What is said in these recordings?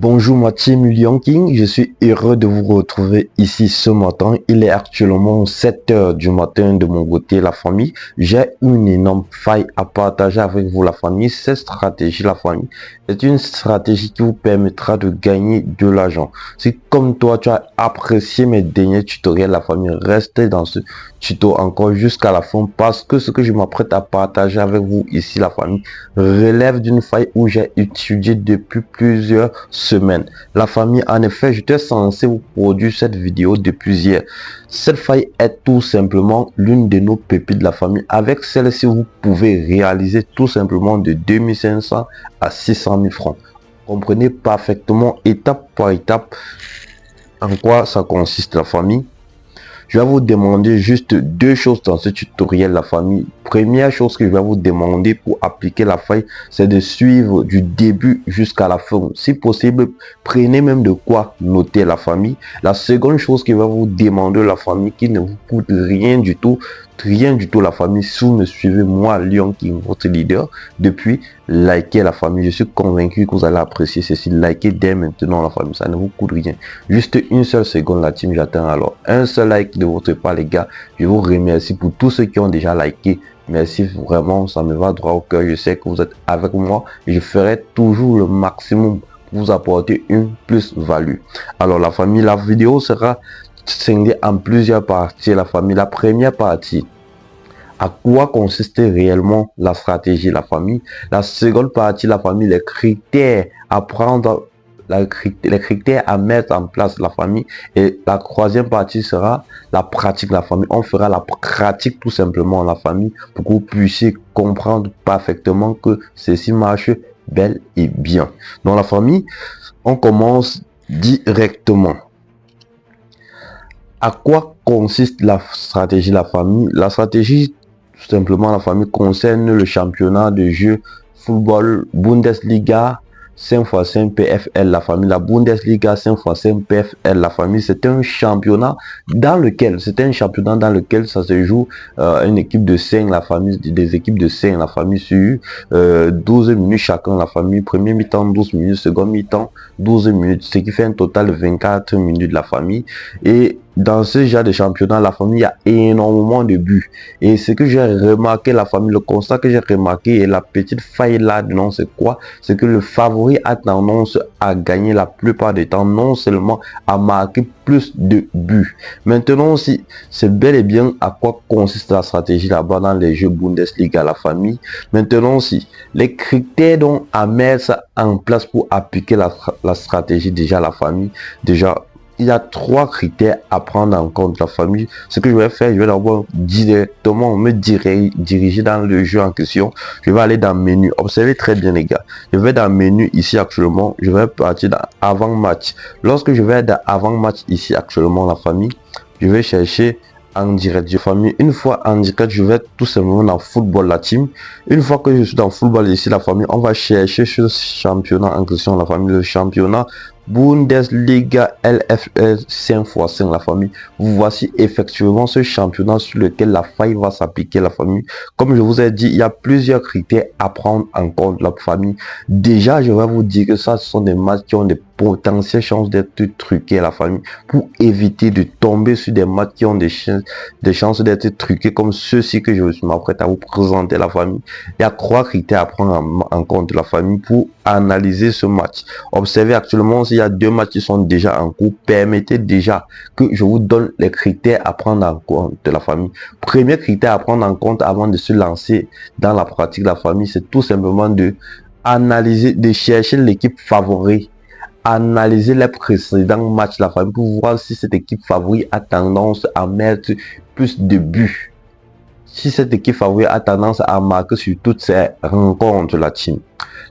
Bonjour ma team Lyon King, je suis heureux de vous retrouver ici ce matin. Il est actuellement 7 heures du matin de mon côté, la famille. J'ai une énorme faille à partager avec vous, la famille. Cette stratégie, la famille, est une stratégie qui vous permettra de gagner de l'argent. Si comme toi, tu as apprécié mes derniers tutoriels, la famille, restez dans ce tuto encore jusqu'à la fin parce que ce que je m'apprête à partager avec vous ici, la famille, relève d'une faille où j'ai étudié depuis plusieurs semaines. La famille, en effet, j'étais censé vous produire cette vidéo depuis hier. Cette faille est tout simplement l'une de nos pépites de la famille. Avec celle-ci, vous pouvez réaliser tout simplement de 2500 à 600 000 francs. Comprenez parfaitement étape par étape en quoi ça consiste, la famille. Je vais vous demander juste deux choses dans ce tutoriel, la famille. Première chose que je vais vous demander pour appliquer la faille, c'est de suivre du début jusqu'à la fin. Si possible, prenez même de quoi noter, la famille. La seconde chose que je vais vous demander, la famille, qui ne vous coûte rien du tout, la famille, si vous me suivez, moi, Lyon King, votre leader, depuis, likez la famille. Je suis convaincu que vous allez apprécier ceci. Likez dès maintenant, la famille, ça ne vous coûte rien. Juste une seule seconde, la team, j'attends alors un seul like de votre part, les gars. Je vous remercie pour tous ceux qui ont déjà liké. Merci vraiment, ça me va droit au cœur. Je sais que vous êtes avec moi et je ferai toujours le maximum pour vous apporter une plus-value. Alors la famille, la vidéo sera scindée en plusieurs parties. La famille, la première partie, à quoi consiste réellement la stratégie, la famille. La seconde partie, la famille, les critères à prendre, les critères à mettre en place, la famille. Et la troisième partie sera la pratique, la famille. On fera la pratique tout simplement, la famille, pour que vous puissiez comprendre parfaitement que ceci marche bel et bien. Dans la famille, on commence directement. À quoi consiste la stratégie, la famille? La stratégie, tout simplement, la famille, concerne le championnat de jeu football Bundesliga 5x5 PFL, la famille. La Bundesliga 5x5 PFL, la famille, c'est un championnat dans lequel ça se joue une équipe de 5, la famille, des équipes de 5, la famille, sur 12 minutes chacun, la famille. Premier mi-temps 12 minutes, second mi-temps 12 minutes, ce qui fait un total de 24 minutes, la famille. Et dans ce genre de championnat, la famille, il y a énormément de buts. Et ce que j'ai remarqué, la famille, le constat que j'ai remarqué, et la petite faille là-dedans, c'est quoi? C'est que le favori a tendance à gagner la plupart du temps, non seulement à marquer plus de buts. Maintenant, si c'est bel et bien à quoi consiste la stratégie là-bas dans les jeux Bundesliga, la famille. Maintenant, si les critères donc à mettre en place pour appliquer la stratégie, déjà, la famille, déjà, il y a 3 critères à prendre en compte, la famille. Ce que je vais faire, je vais d'abord directement me diriger dans le jeu en question. Je vais aller dans menu. Observez très bien, les gars. Je vais dans menu ici actuellement. Je vais partir dans avant match. Lorsque je vais dans avant match ici actuellement, la famille, je vais chercher en direct de famille. Une fois en direct, je vais tout simplement dans football, la team. Une fois que je suis dans football ici, la famille, on va chercher ce championnat en question, la famille, le championnat Bundesliga LFL 5x5, la famille. Voici effectivement ce championnat sur lequel la faille va s'appliquer, la famille. Comme je vous ai dit, il y a plusieurs critères à prendre en compte, la famille. Déjà, je vais vous dire que ça, ce sont des matchs qui ont des potentielles chances d'être truqués, la famille, pour éviter de tomber sur des matchs qui ont des chances d'être truqués comme ceux-ci que je m'apprête à vous présenter, la famille. Il y a 3 critères à prendre en compte, la famille, pour analyser ce match. Observez actuellement, s'il y a 2 matchs qui sont déjà en cours, permettez déjà que je vous donne les critères à prendre en compte de la famille. Premier critère à prendre en compte avant de se lancer dans la pratique de la famille, c'est tout simplement de analyser, de chercher l'équipe favorite. Analyser les précédents matchs, la famille, pour voir si cette équipe favorite a tendance à mettre plus de buts. Si cette équipe favorite a tendance à marquer sur toutes ces rencontres, la team.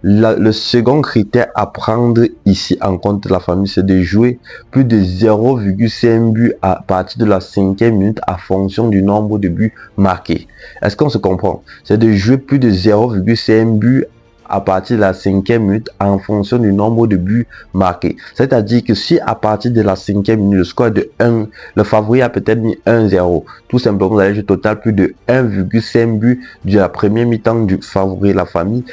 Le second critère à prendre ici en compte de la famille, c'est de jouer plus de 0,5 buts à partir de la 5e minute en fonction du nombre de buts marqués. Est-ce qu'on se comprend? C'est de jouer plus de 0,5 buts à partir de la 5e minute en fonction du nombre de buts marqués. C'est-à-dire que si à partir de la 5e minute, le score est de 1, le favori a peut-être mis 1-0. Tout simplement, vous allez jouer total plus de 1,5 but de la première mi-temps du favori la famille.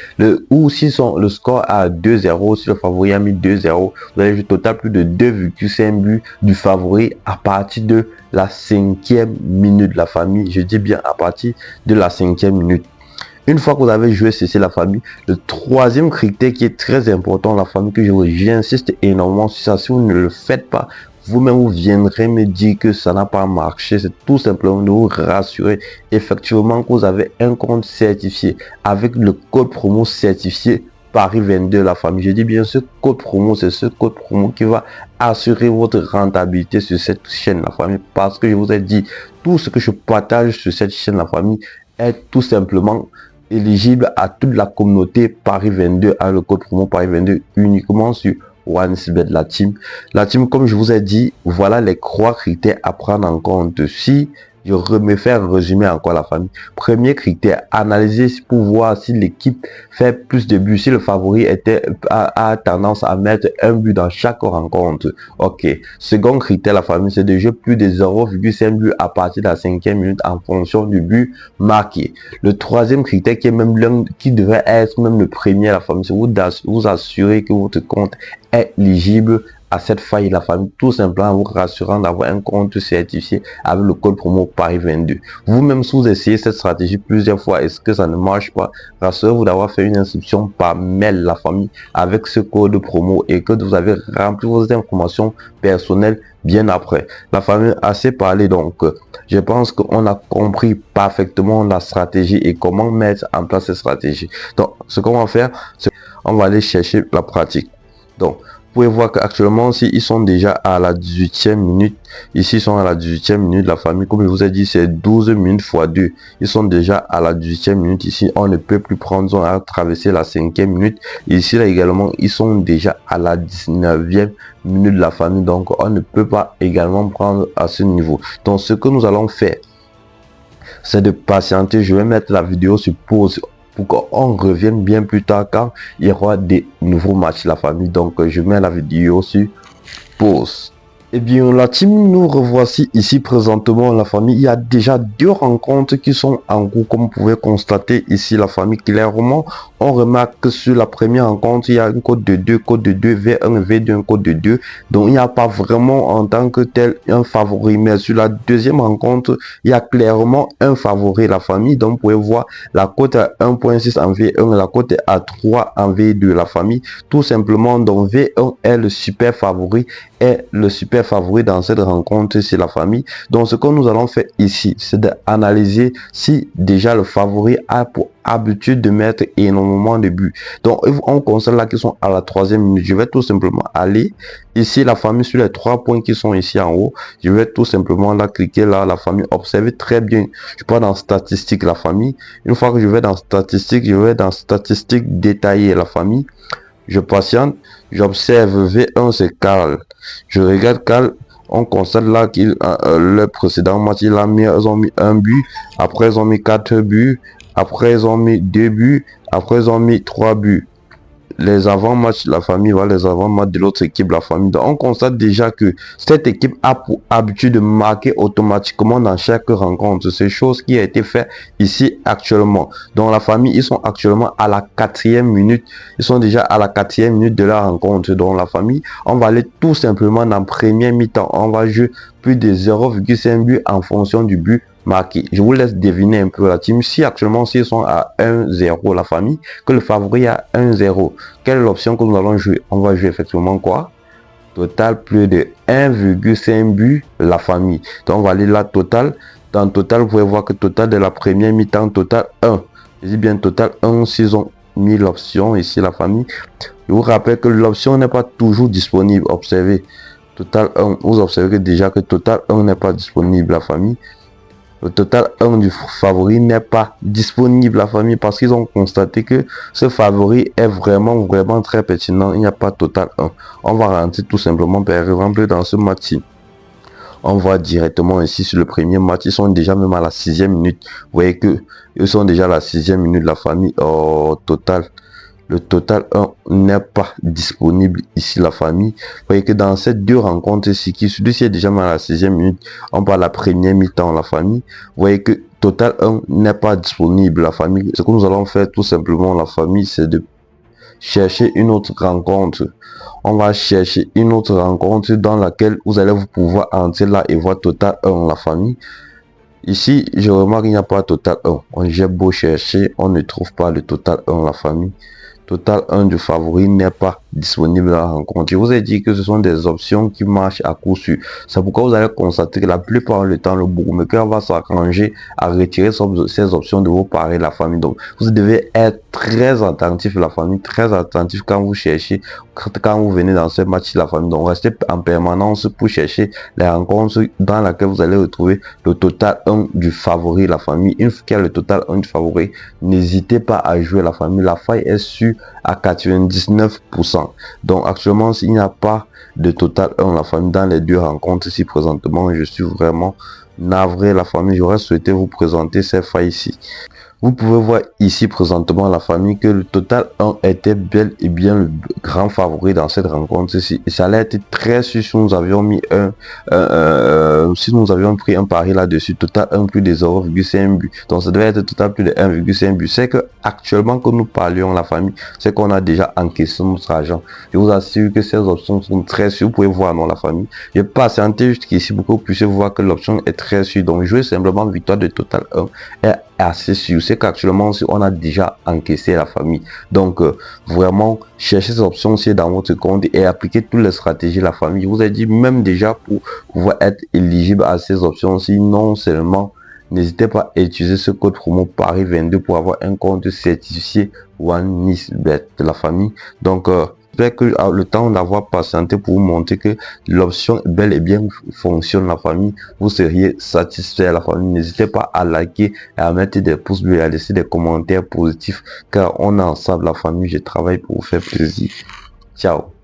Ou si le score à 2-0, si le favori a mis 2-0, vous allez jouer total plus de 2,5 buts du favori à partir de la 5e minute de la famille. Je dis bien à partir de la 5e minute. Une fois que vous avez joué ceci la famille, le troisième critère qui est très important la famille, que j'insiste énormément sur ça, si vous ne le faites pas, vous-même vous viendrez me dire que ça n'a pas marché. C'est tout simplement de vous rassurer effectivement que vous avez un compte certifié avec le code promo certifié Paris 22 la famille. Je dis bien ce code promo, c'est ce code promo qui va assurer votre rentabilité sur cette chaîne la famille, parce que je vous ai dit, tout ce que je partage sur cette chaîne la famille est tout simplement éligible à toute la communauté Paris 22, à le code promo Paris 22 uniquement sur OneXBet la team. La team, comme je vous ai dit, voilà les 3 critères à prendre en compte. Si je me fais résumer encore la famille. Premier critère, analyser pour voir si l'équipe fait plus de buts, si le favori a tendance à mettre un but dans chaque rencontre. Ok. Second critère, la famille, c'est de jouer plus de 0,5 buts à partir de la 5e minute en fonction du but marqué. Le troisième critère, qui est même qui devrait être même le premier, la famille, c'est vous assurer que votre compte est éligible à cette faille la famille, tout simplement en vous rassurant d'avoir un compte certifié avec le code promo Paris 22. Vous-même, si vous essayez cette stratégie plusieurs fois, est-ce que ça ne marche pas, rassurez-vous d'avoir fait une inscription par mail la famille avec ce code promo et que vous avez rempli vos informations personnelles bien après. La famille a assez parlé, donc je pense qu'on a compris parfaitement la stratégie et comment mettre en place cette stratégie. Donc ce qu'on va faire, c'est on va aller chercher la pratique. Donc vous pouvez voir qu'actuellement, si ils sont déjà à la 18e minute, ici ils sont à la 18e minute, la famille, comme je vous ai dit, c'est 12 minutes x 2. Ils sont déjà à la 18e minute, ici on ne peut plus prendre, on a traversé la 5e minute. Ici là également, ils sont déjà à la 19e minute de la famille, donc on ne peut pas également prendre à ce niveau. Donc ce que nous allons faire, c'est de patienter. Je vais mettre la vidéo sur pause pour qu'on revienne bien plus tard quand il y aura des nouveaux matchs la famille. Donc je mets la vidéo sur pause. Eh bien la team, nous revoici ici présentement la famille. Il y a déjà 2 rencontres qui sont en cours, comme vous pouvez constater ici la famille. Clairement, on remarque que sur la première rencontre, il y a une cote de 2, cote de 2, V1, V2, un code de 2. Donc il n'y a pas vraiment en tant que tel un favori. Mais sur la deuxième rencontre, il y a clairement un favori la famille. Donc vous pouvez voir la cote à 1.6 en V1, la cote à 3 en V2 la famille. Tout simplement, donc V1 est le super favori, est le super favori dans cette rencontre, c'est la famille. Donc ce que nous allons faire ici, c'est d'analyser si déjà le favori a pour habitude de mettre énormément de buts. Donc on constate là qu'ils sont à la 3e minute. Je vais tout simplement aller ici la famille sur les 3 points qui sont ici en haut. Je vais tout simplement là cliquer là la famille. Observez très bien. Je pars dans statistiques la famille. Une fois que je vais dans statistiques, je vais dans statistiques détaillées la famille. Je patiente, j'observe V1 c'est Karl. Je regarde Karl, on constate là qu'il le précédent match ils ont mis 1 but, après ils ont mis 4 buts, après ils ont mis 2 buts, après ils ont mis 3 buts. Les avant-matchs la famille, voilà les avant-matchs de l'autre équipe la famille. Donc on constate déjà que cette équipe a pour habitude de marquer automatiquement dans chaque rencontre. C'est chose qui a été fait ici actuellement. Donc la famille, ils sont actuellement à la 4e minute. Ils sont déjà à la 4e minute de la rencontre. Donc la famille, on va aller tout simplement dans première mi-temps. On va jouer plus de 0,5 but en fonction du but marqué. Je vous laisse deviner un peu la team. Si actuellement, s'ils sont à 1-0 la famille, que le favori a 1-0, quelle est l'option que nous allons jouer? On va jouer effectivement quoi? Total plus de 1,5 but la famille. Donc on va aller là total. Dans total, vous pouvez voir que total de la première mi-temps, total 1. Je dis bien total 1 s'ils ont mis l'option ici la famille. Je vous rappelle que l'option n'est pas toujours disponible. Observez. Total 1. Vous observez déjà que total 1 n'est pas disponible la famille. Le total 1 du favori n'est pas disponible la famille parce qu'ils ont constaté que ce favori est vraiment très pertinent. Il n'y a pas total 1. On va rentrer tout simplement par exemple dans ce match. On voit directement ici sur le premier match, ils sont déjà même à la 6e minute. Vous voyez que ils sont déjà à la 6e minute la famille au total. le total 1 n'est pas disponible ici, la famille. Vous voyez que dans ces deux rencontres ici, qui celui-ci est déjà à la 6e minute, on parle la première mi-temps, la famille. Vous voyez que total 1 n'est pas disponible, la famille. Ce que nous allons faire tout simplement, la famille, c'est de chercher une autre rencontre. On va chercher une autre rencontre dans laquelle vous allez vous pouvoir entrer là et voir total 1, la famille. Ici, je remarque qu'il n'y a pas total 1. J'ai beau chercher, on ne trouve pas le total 1, la famille. Total 1 du favori n'est pas disponible à la rencontre. Je vous ai dit que ce sont des options qui marchent à coup sûr. C'est pourquoi vous allez constater que la plupart du temps, le bookmaker va s'arranger à retirer ces options de vos paris, la famille. Donc, vous devez être très attentif, la famille, très attentif quand vous cherchez, quand vous venez dans ce match, la famille. Donc, restez en permanence pour chercher les rencontres dans laquelle vous allez retrouver le total 1 du favori, la famille. Une fois qu'il y a le total 1 du favori, n'hésitez pas à jouer, la famille. La faille est sûre à 99%. Donc actuellement, s'il n'y a pas de total 1, la famille, dans les deux rencontres ici présentement, je suis vraiment navré, la famille. J'aurais souhaité vous présenter ces failles ici. Vous pouvez voir ici présentement, la famille, que le total 1 était bel et bien le grand favori dans cette rencontre ici. Et ça allait être très sûr si nous avions mis si nous avions pris un pari là-dessus, total 1 plus de 0,5 but. Donc ça devait être total plus de 1,5 but. C'est que actuellement que nous parlions, la famille, c'est qu'on a déjà encaissé notre argent. Je vous assure que ces options sont très sûres. Vous pouvez voir, non, la famille. Je vais patienter juste qu'ici pour que vous puissiez voir que l'option est très sûre. Donc jouez simplement victoire de total 1 est assez sûr. C'est qu'actuellement on a déjà encaissé, la famille. Donc vraiment cherchez ces options aussi dans votre compte et appliquez toutes les stratégies, la famille. Je vous ai dit, même déjà pour pouvoir être éligible à ces options aussi, non seulement n'hésitez pas à utiliser ce code promo Paris22 pour avoir un compte certifié OneNISBet, la famille. Donc j'espère que le temps d'avoir patienté pour vous montrer que l'option bel et bien fonctionne, la famille. Vous seriez satisfait, la famille. N'hésitez pas à liker et à mettre des pouces bleus et à laisser des commentaires positifs, car on est ensemble, la famille. Je travaille pour vous faire plaisir. Ciao.